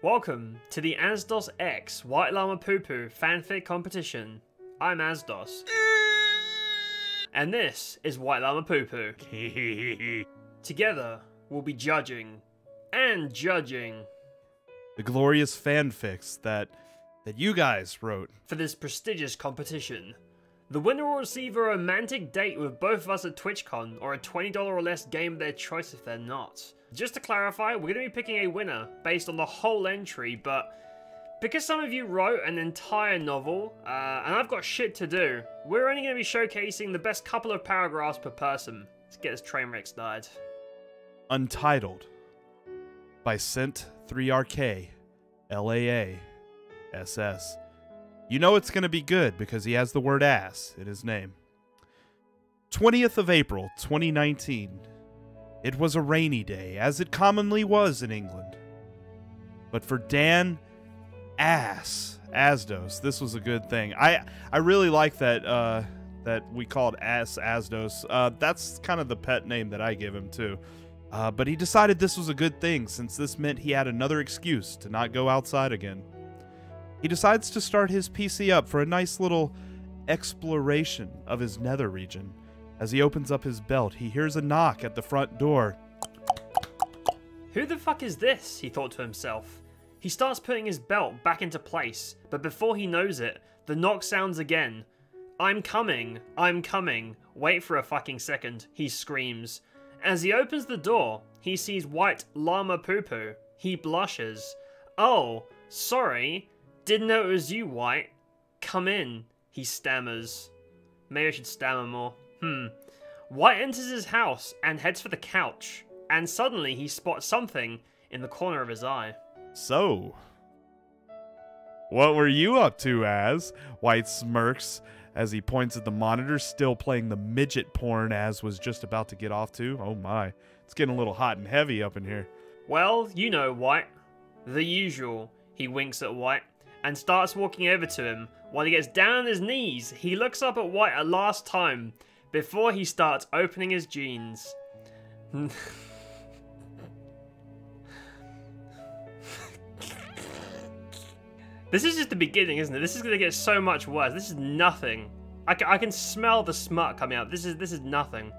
Welcome to the Aazzdos X WhiteLlamaPooPoo fanfic competition. I'm Aazzdos. And this is WhiteLlamaPooPoo. Together, we'll be judging and judging the glorious fanfics that you guys wrote for this prestigious competition. The winner will receive a romantic date with both of us at TwitchCon, or a $20 or less game of their choice if they're not. Just to clarify, we're going to be picking a winner based on the whole entry, but because some of you wrote an entire novel, and I've got shit to do, we're only going to be showcasing the best couple of paragraphs per person. Let's get this train wreck started. Untitled by Sent3RK LAA SS. You know it's going to be good because he has the word ass in his name. 20th of April, 2019. It was a rainy day, as it commonly was in England. But for Dan Aazzdos, this was a good thing. I really like that that we called Aazzdos. That's kind of the pet name that I give him too. But he decided this was a good thing, since this meant he had another excuse to not go outside again. He decides to start his PC up for a nice little exploration of his nether region. As he opens up his belt, he hears a knock at the front door. Who the fuck is this? He thought to himself. He starts putting his belt back into place, but before he knows it, the knock sounds again. I'm coming, I'm coming. Wait for a fucking second, he screams. As he opens the door, he sees WhiteLlamaPooPoo. He blushes. Oh, sorry. Didn't know it was you, White. Come in, he stammers. Maybe I should stammer more. White enters his house and heads for the couch, and suddenly he spots something in the corner of his eye. So, what were you up to, Az? White smirks as he points at the monitor, still playing the midget porn Az was just about to get off to. Oh my, it's getting a little hot and heavy up in here. Well, you know, White. The usual. He winks at White and starts walking over to him. While he gets down on his knees, he looks up at White a last time before he starts opening his jeans. This is just the beginning, isn't it? This is going to get so much worse. This is nothing. I can smell the smut coming out. This is nothing.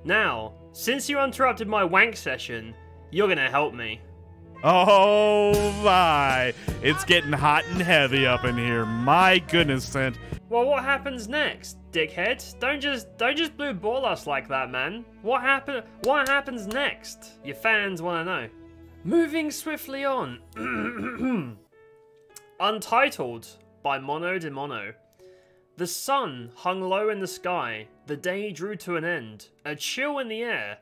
Now, since you interrupted my wank session, you're going to help me. Oh my! It's getting hot and heavy up in here. My goodness, Sent. Well, what happens next, dickhead? Don't just blue ball us like that, man. What happens next? Your fans want to know. Moving swiftly on. Untitled by Monodemono. The sun hung low in the sky. The day drew to an end. A chill in the air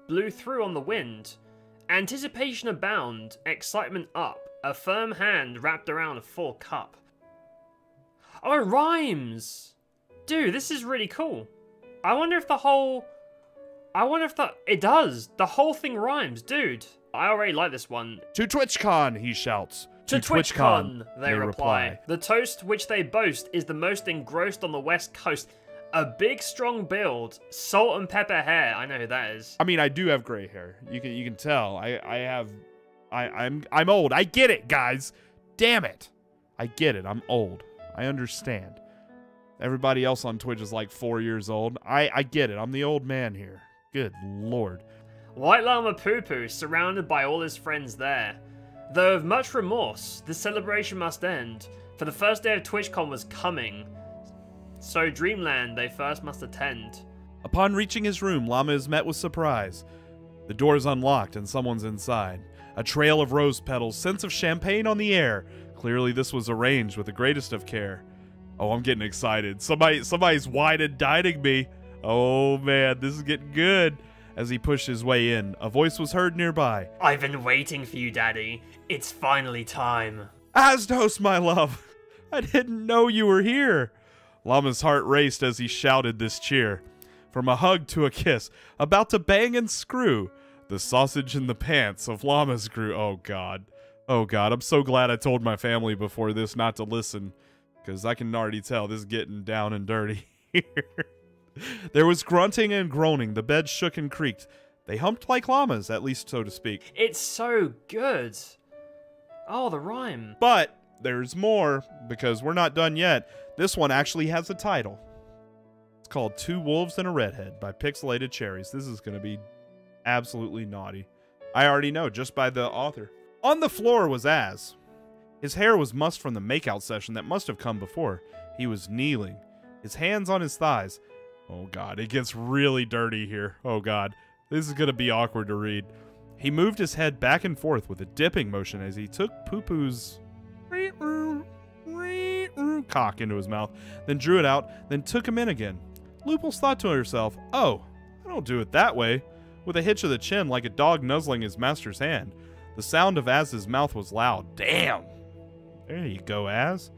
blew through on the wind. Anticipation abound, excitement up, a firm hand wrapped around a full cup. Oh, it rhymes! Dude, this is really cool. I wonder if it does. The whole thing rhymes, dude. I already like this one. To TwitchCon, he shouts. To TwitchCon, they reply. The toast which they boast is the most engrossed on the West Coast. A big, strong build, salt and pepper hair. I know who that is. I mean, I do have gray hair. You can tell. I'm old. I get it, guys. Damn it. I get it. I'm old. I understand. Everybody else on Twitch is like 4 years old. I get it. I'm the old man here. Good lord. WhiteLlamaPooPoo, surrounded by all his friends there. Though of much remorse, this celebration must end, for the first day of TwitchCon was coming. So Dreamland they first must attend. Upon reaching his room, Llama is met with surprise. The door is unlocked and someone's inside. A trail of rose petals, scents of champagne on the air. Clearly this was arranged with the greatest of care. Oh, I'm getting excited. Somebody's wine and dining me. Oh man, this is getting good. As he pushed his way in, a voice was heard nearby. I've been waiting for you, Daddy. It's finally time. Aazzdos, my love. I didn't know you were here. Llama's heart raced as he shouted this cheer. From a hug to a kiss, about to bang and screw, the sausage in the pants of Llama's grew. Oh god. Oh god, I'm so glad I told my family before this not to listen, because I can already tell this is getting down and dirty here. There was grunting and groaning, the bed shook and creaked. They humped like llamas, at least so to speak. It's so good. Oh, the rhyme. But there's more, because we're not done yet. This one actually has a title. It's called Two Wolves and a Redhead by PixelatedCherries. This is going to be absolutely naughty. I already know, just by the author. On the floor was Az. His hair was mussed from the makeout session that must have come before. He was kneeling, his hands on his thighs. Oh god, it gets really dirty here. Oh god, this is going to be awkward to read. He moved his head back and forth with a dipping motion as he took Poo-Poo's cock into his mouth, then drew it out, then took him in again. Looples thought to herself, oh, I don't do it that way, with a hitch of the chin like a dog nuzzling his master's hand. The sound of Az's mouth was loud. Damn! There you go, Az.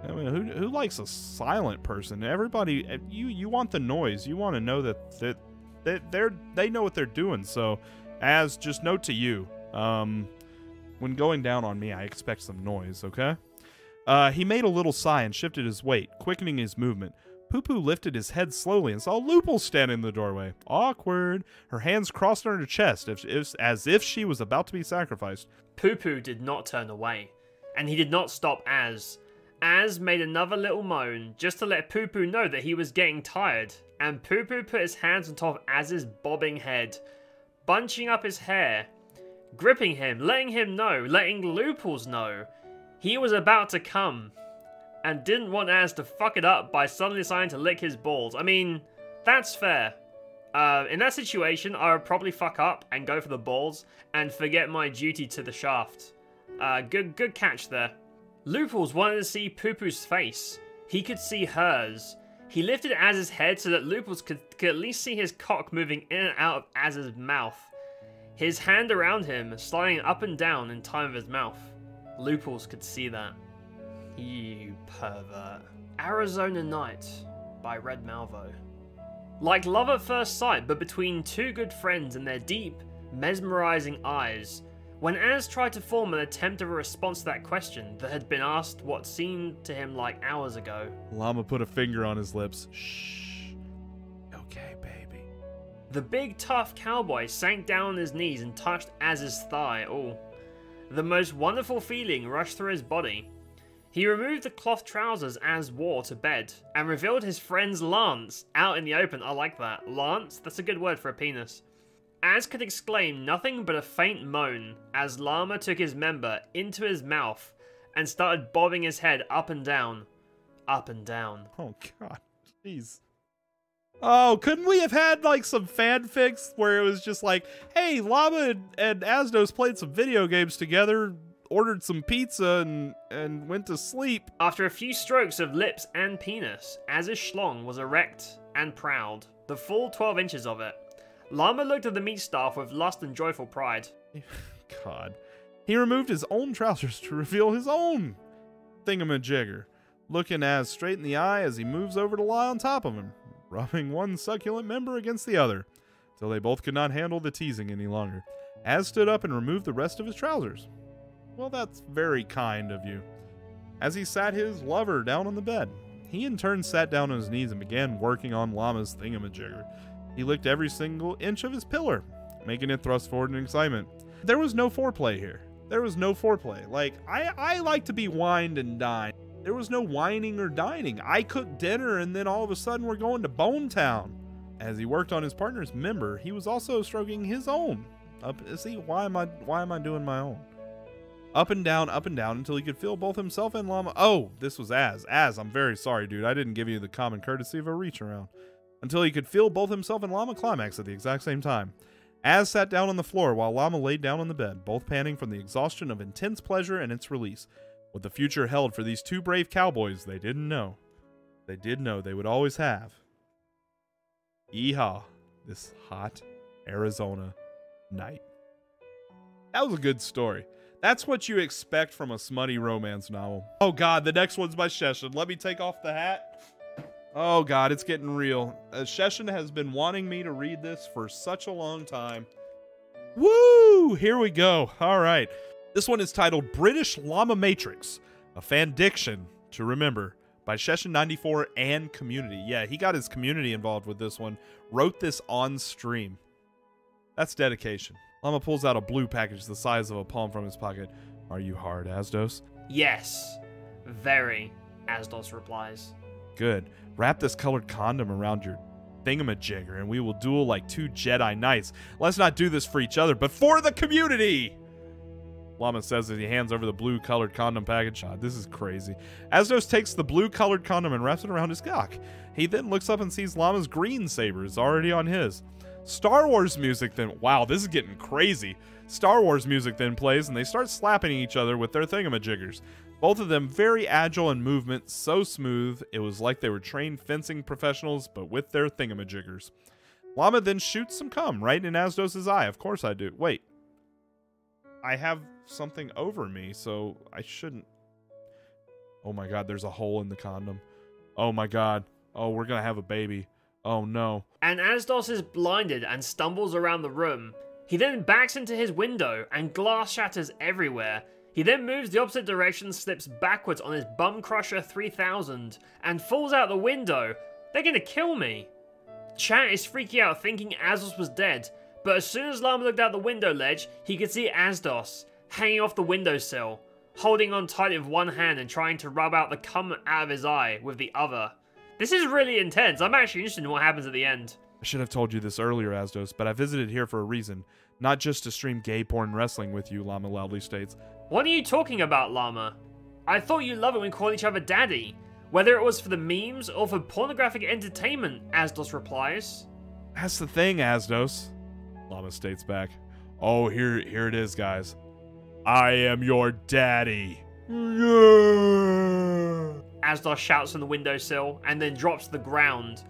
I mean, who likes a silent person? Everybody, you want the noise. You want to know that they know what they're doing. So, Az, just note to you, when going down on me, I expect some noise, okay? He made a little sigh and shifted his weight, quickening his movement. Poo-Poo lifted his head slowly and saw Looples standing in the doorway. Awkward. Her hands crossed on her chest as if she was about to be sacrificed. Poo-Poo did not turn away, and he did not stop Az. Az made another little moan, just to let Poo-Poo know that he was getting tired, and Poo-Poo put his hands on top of Az's bobbing head, bunching up his hair, gripping him, letting Looples know he was about to come, and didn't want Az to fuck it up by suddenly deciding to lick his balls. I mean, that's fair. In that situation, I would probably fuck up and go for the balls and forget my duty to the shaft. Good catch there. Looples wanted to see Poo-Poo's face. He could see hers. He lifted Az's head so that Looples could at least see his cock moving in and out of Az's mouth. His hand around him, sliding up and down in time of his mouth. Looples could see that. You pervert. Arizona Night by Red Malvo. Like love at first sight, but between two good friends and their deep, mesmerizing eyes, when Az tried to form an attempt of a response to that question that had been asked what seemed to him like hours ago. Llama put a finger on his lips. Shh. Okay, baby. The big, tough cowboy sank down on his knees and touched Az's thigh. Oh. The most wonderful feeling rushed through his body. He removed the cloth trousers Az wore to bed, and revealed his friend's Lance out in the open. I like that. Lance? That's a good word for a penis. Az could exclaim nothing but a faint moan as Llama took his member into his mouth and started bobbing his head up and down. Up and down. Oh god. Jeez. Oh, couldn't we have had like some fanfics where it was just like, hey, Llama and Aazzdos played some video games together, ordered some pizza, and went to sleep. After a few strokes of lips and penis, Az's schlong was erect and proud, the full 12 inches of it. Llama looked at the meat staff with lust and joyful pride. God. He removed his own trousers to reveal his own thingamajigger, looking Az straight in the eye as he moves over to lie on top of him, rubbing one succulent member against the other, till they both could not handle the teasing any longer. Az stood up and removed the rest of his trousers. Well, that's very kind of you. As he sat his lover down on the bed, he in turn sat down on his knees and began working on Llama's thingamajigger. He licked every single inch of his pillar, making it thrust forward in excitement. There was no foreplay here. There was no foreplay. Like, I like to be wined and dined. There was no whining or dining. I cooked dinner and then all of a sudden we're going to Bone Town. As he worked on his partner's member, he was also stroking his own. See, why am I doing my own? Up and down until he could feel both himself and Llama. Oh, this was Az. Az, I'm very sorry, dude. I didn't give you the common courtesy of a reach around. Until he could feel both himself and Llama climax at the exact same time. Az sat down on the floor while Llama laid down on the bed, both panting from the exhaustion of intense pleasure and its release. What the future held for these two brave cowboys, they didn't know. They did know they would always have. Yeehaw, this hot Arizona night. That was a good story. That's what you expect from a smutty romance novel. Oh god, the next one's by Sheshin. Let me take off the hat. Oh god, it's getting real. Sheshin has been wanting me to read this for such a long time. Woo! Here we go. All right. This one is titled British Llamamatrix, a Fandiction to remember by Sheshin94 and community. Yeah, he got his community involved with this one. Wrote this on stream. That's dedication. Llama pulls out a blue package the size of a palm from his pocket. Are you hard, Aazzdos? Yes. Very, Aazzdos replies. Good. Wrap this colored condom around your thingamajigger and we will duel like two Jedi Knights. Let's not do this for each other, but for the community! Llama says as he hands over the blue-colored condom package. This is crazy. Aazzdos takes the blue-colored condom and wraps it around his cock. He then looks up and sees Llama's green saber is already on his. Star Wars music then... Wow, this is getting crazy. Star Wars music then plays, and they start slapping each other with their thingamajiggers. Both of them very agile in movement, so smooth, it was like they were trained fencing professionals, but with their thingamajiggers. Llama then shoots some cum right in Aazzdos' eye. Of course I do. Wait. I have something over me, so I shouldn't... Oh my god, there's a hole in the condom. Oh my god. Oh, we're gonna have a baby. Oh no. And Aazzdos is blinded and stumbles around the room. He then backs into his window and glass shatters everywhere. He then moves the opposite direction, slips backwards on his Bum Crusher 3000 and falls out the window. They're gonna kill me. Chat is freaking out thinking Aazzdos was dead, but as soon as Llama looked out the window ledge, he could see Aazzdos hanging off the windowsill, holding on tight with one hand and trying to rub out the cum out of his eye with the other. This is really intense. I'm actually interested in what happens at the end. I should have told you this earlier, Aazzdos, but I visited here for a reason. Not just to stream gay porn wrestling with you, Llama loudly states. What are you talking about, Llama? I thought you loved it when we called each other daddy. Whether it was for the memes or for pornographic entertainment, Aazzdos replies. That's the thing, Aazzdos, Llama states back. Oh, here it is, guys. I am your daddy. Aazzdos shouts from the windowsill and then drops to the ground.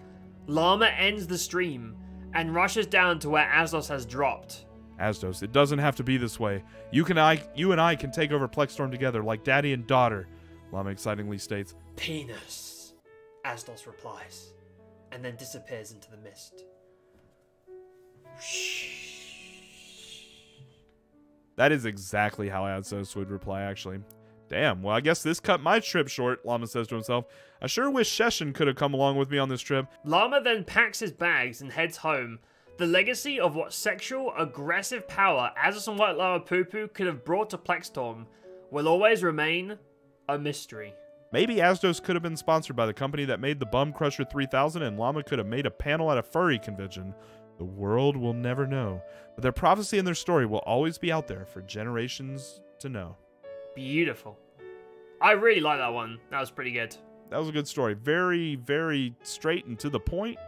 Llama ends the stream and rushes down to where Aazzdos has dropped. Aazzdos, it doesn't have to be this way. You and I can take over Plexstorm together like daddy and daughter, Llama excitingly states. Penis, Aazzdos replies, and then disappears into the mist. That is exactly how Aazzdos would reply, actually. Damn, well, I guess this cut my trip short, Llama says to himself. I sure wish Sheshin could have come along with me on this trip. Llama then packs his bags and heads home. The legacy of what sexual, aggressive power Aazzdos and WhiteLlamaPooPoo could have brought to Plexstorm will always remain a mystery. Maybe Aazzdos could have been sponsored by the company that made the Bum Crusher 3000 and Llama could have made a panel at a furry convention. The world will never know. But their prophecy and their story will always be out there for generations to know. Beautiful. I really like that one. That was pretty good. That was a good story. Very, very straight and to the point.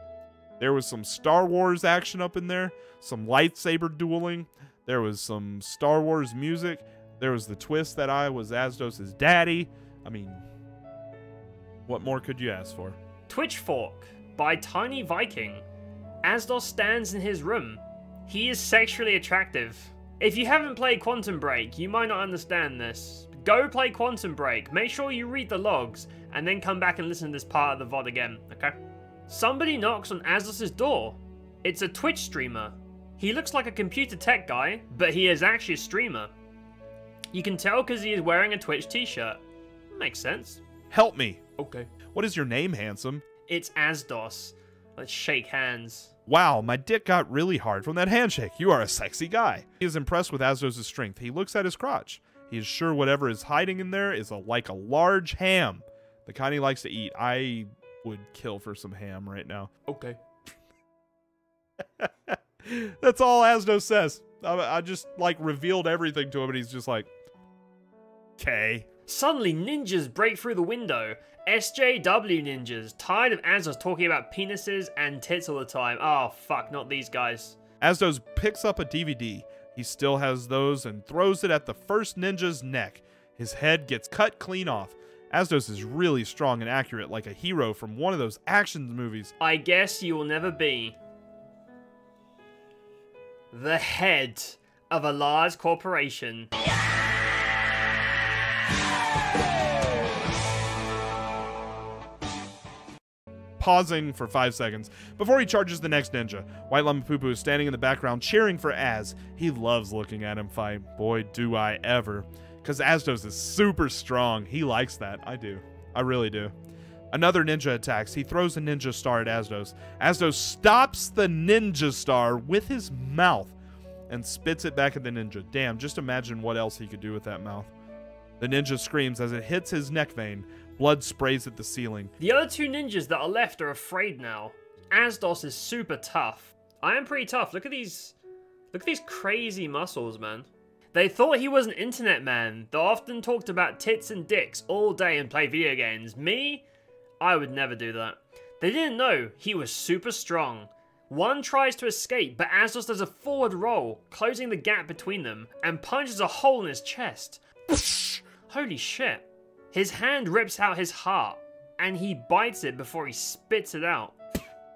There was some Star Wars action up in there. Some lightsaber dueling. There was some Star Wars music. There was the twist that I was Aazzdos' daddy. I mean, what more could you ask for? Twitchfork by Tiny Viking. Aazzdos stands in his room. He is sexually attractive. If you haven't played Quantum Break, you might not understand this. Go play Quantum Break, make sure you read the logs, and then come back and listen to this part of the VOD again, okay? Somebody knocks on Aazzdos' door. It's a Twitch streamer. He looks like a computer tech guy, but he is actually a streamer. You can tell because he is wearing a Twitch t-shirt. Makes sense. Help me. Okay. What is your name, handsome? It's Aazzdos. Let's shake hands. Wow, my dick got really hard from that handshake. You are a sexy guy. He is impressed with Aazzdos' strength. He looks at his crotch. He is sure whatever is hiding in there is like a large ham. The kind he likes to eat. I would kill for some ham right now. Okay. That's all Aazzdos says. I just like revealed everything to him and he's just like, okay. Suddenly ninjas break through the window. SJW ninjas, tired of Aazzdos talking about penises and tits all the time. Oh fuck, not these guys. Aazzdos picks up a DVD. He still has those and throws it at the first ninja's neck. His head gets cut clean off. Aazzdos is really strong and accurate like a hero from one of those action movies. I guess you will never be the head of a large corporation. Pausing for 5 seconds before he charges the next ninja. WhiteLlamaPooPoo is standing in the background cheering for Az. He loves looking at him fight. Boy, do I ever. Because Aazzdos is super strong. He likes that. I do. I really do. Another ninja attacks. He throws a ninja star at Aazzdos. Aazzdos stops the ninja star with his mouth and spits it back at the ninja. Damn, just imagine what else he could do with that mouth. The ninja screams as it hits his neck vein. Blood sprays at the ceiling. The other two ninjas that are left are afraid now. Aazzdos is super tough. I am pretty tough. Look at these crazy muscles, man. They thought he was an internet man that often talked about tits and dicks all day and play video games. Me? I would never do that. They didn't know he was super strong. One tries to escape, but Aazzdos does a forward roll, closing the gap between them, and punches a hole in his chest. Holy shit. His hand rips out his heart, and he bites it before he spits it out.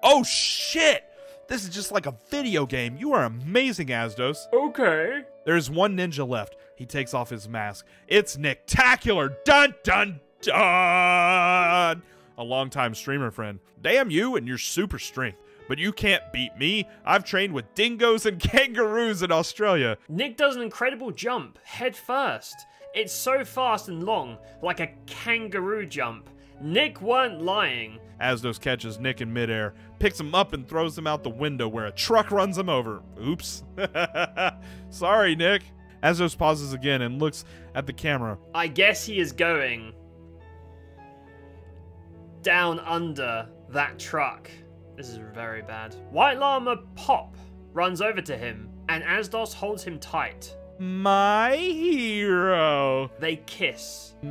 Oh shit! This is just like a video game. You are amazing, Aazzdos. Okay. There's one ninja left. He takes off his mask. It's Nicktacular. Dun dun dun! A longtime streamer friend. Damn you and your super strength. But you can't beat me. I've trained with dingoes and kangaroos in Australia. Nick does an incredible jump, head first. It's so fast and long, like a kangaroo jump. Nick weren't lying. Aazzdos catches Nick in midair, picks him up and throws him out the window where a truck runs him over. Oops. Sorry, Nick. Aazzdos pauses again and looks at the camera. I guess he is going down under that truck. This is very bad. WhiteLlamaPooPoo runs over to him, and Aazzdos holds him tight. My hero. They kiss. The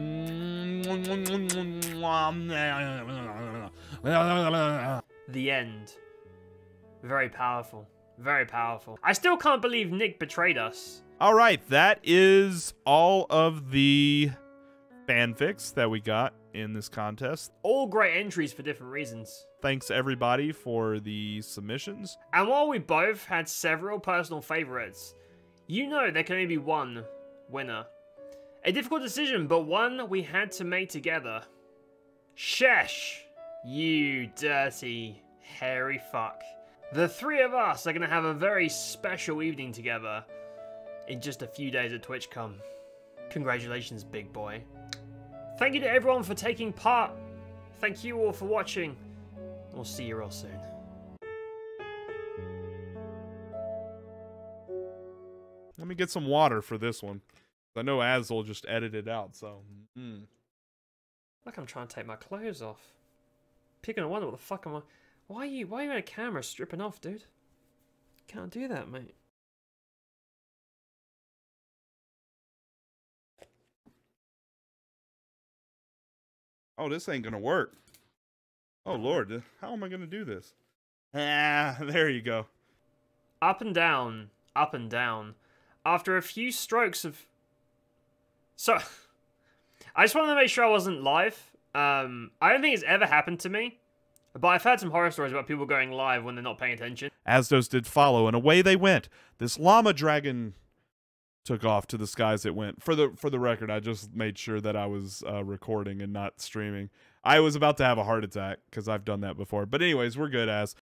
end. Very powerful. Very powerful. I still can't believe Nick betrayed us. All right, that is all of the fanfics that we got in this contest. All great entries for different reasons. Thanks everybody for the submissions. And while we both had several personal favorites, you know there can only be one winner. A difficult decision, but one we had to make together. Shesh, you dirty, hairy fuck. The three of us are going to have a very special evening together in just a few days at TwitchCon. Congratulations, big boy. Thank you to everyone for taking part. Thank you all for watching. We'll see you all soon. Let me get some water for this one. I know Az will just edit it out, so. Like I'm trying to take my clothes off. People gonna wonder what the fuck am I... Why are you in a camera stripping off, dude? Can't do that, mate. Oh, this ain't gonna work. Oh, Lord. How am I gonna do this? Ah, there you go. Up and down, up and down. After a few strokes of... So, I just wanted to make sure I wasn't live. I don't think it's ever happened to me. But I've heard some horror stories about people going live when they're not paying attention. Aazzdos did follow, and away they went. This llama dragon took off to the skies it went. For the record, I just made sure that I was recording and not streaming. I was about to have a heart attack, because I've done that before. But anyways, we're good, Az.